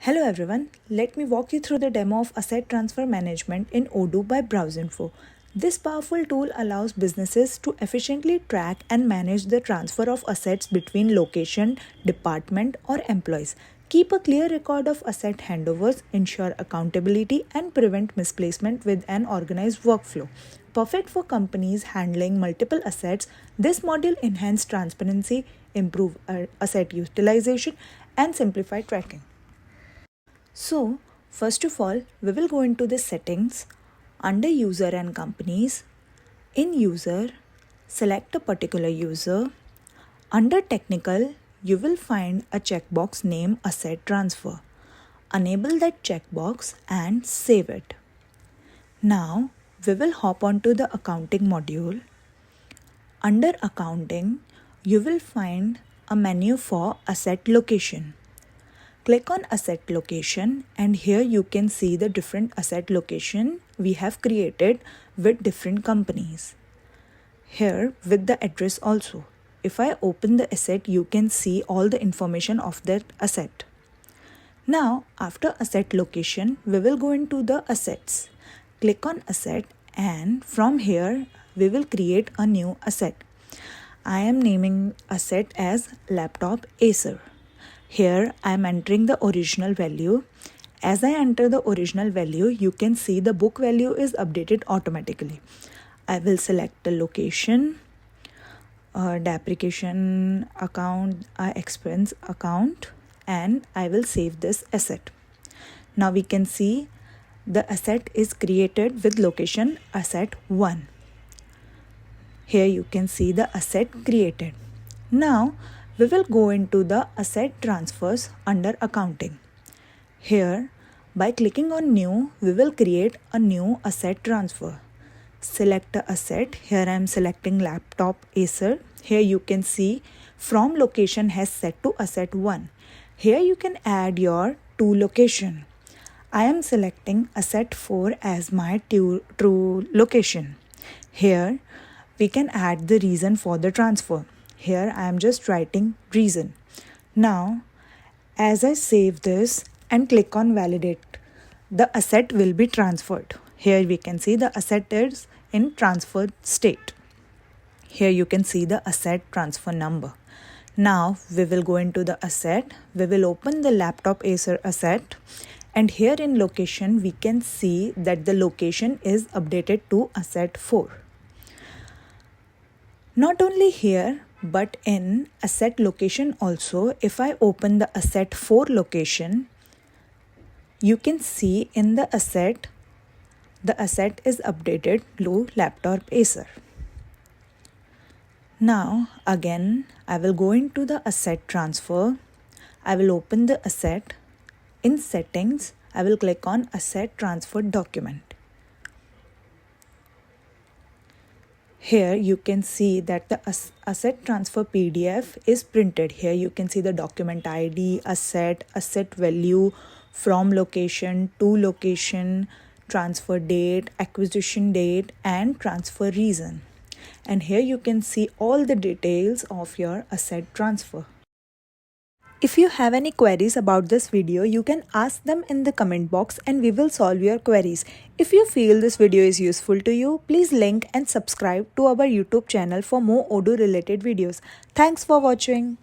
Hello everyone, let me walk you through the demo of Asset Transfer Management in Odoo by BrowseInfo. This powerful tool allows businesses to efficiently track and manage the transfer of assets between location, department, or employees. Keep a clear record of asset handovers, ensure accountability, and prevent misplacement with an organized workflow. Perfect for companies handling multiple assets, this module enhances transparency, improve asset utilization, and simplify tracking. So, first of all, we will go into the settings under user and companies. In user, select a particular user. Under technical, you will find a checkbox named Asset Transfer. Enable that checkbox and save it. Now, we will hop onto the accounting module. Under accounting, you will find a menu for asset location. Click on asset location and here you can see the different asset location we have created with different companies. Here with the address also. If I open the asset, you can see all the information of that asset. Now after asset location, we will go into the assets. Click on asset and from here we will create a new asset. I am naming asset as laptop Acer. Here I am entering the original value. As I enter the original value, you can see the book value is updated automatically. I will select the location, depreciation account, expense account, and I will save this asset. Now we can see the asset is created with location asset 1. Here you can see the asset created. Now we will go into the asset transfers under accounting. Here, by clicking on new, we will create a new asset transfer. Select the asset. Here I am selecting laptop Acer. Here you can see from location has set to asset 1. Here you can add your to location. I am selecting asset 4 as my true location. Here we can add the reason for the transfer. Here I am just writing reason. Now, as I save this and click on validate, the asset will be transferred. Here we can see the asset is in transfer state. Here you can see the asset transfer number. Now we will go into the asset. We will open the laptop Acer asset. And here in location, we can see that the location is updated to asset 4. Not only here, but in asset location also, if I open the asset 4 location, you can see in the asset is updated to laptop Acer. Now again, I will go into the asset transfer. I will open the asset. In settings, I will click on asset transfer document. Here you can see that the asset transfer PDF is printed. Here you can see the document ID, asset value, from location to location, transfer date, acquisition date, and transfer reason. And here you can see all the details of your asset transfer. If you have any queries about this video, you can ask them in the comment box and we will solve your queries. If you feel this video is useful to you, please like and subscribe to our YouTube channel for more Odoo related videos. Thanks for watching.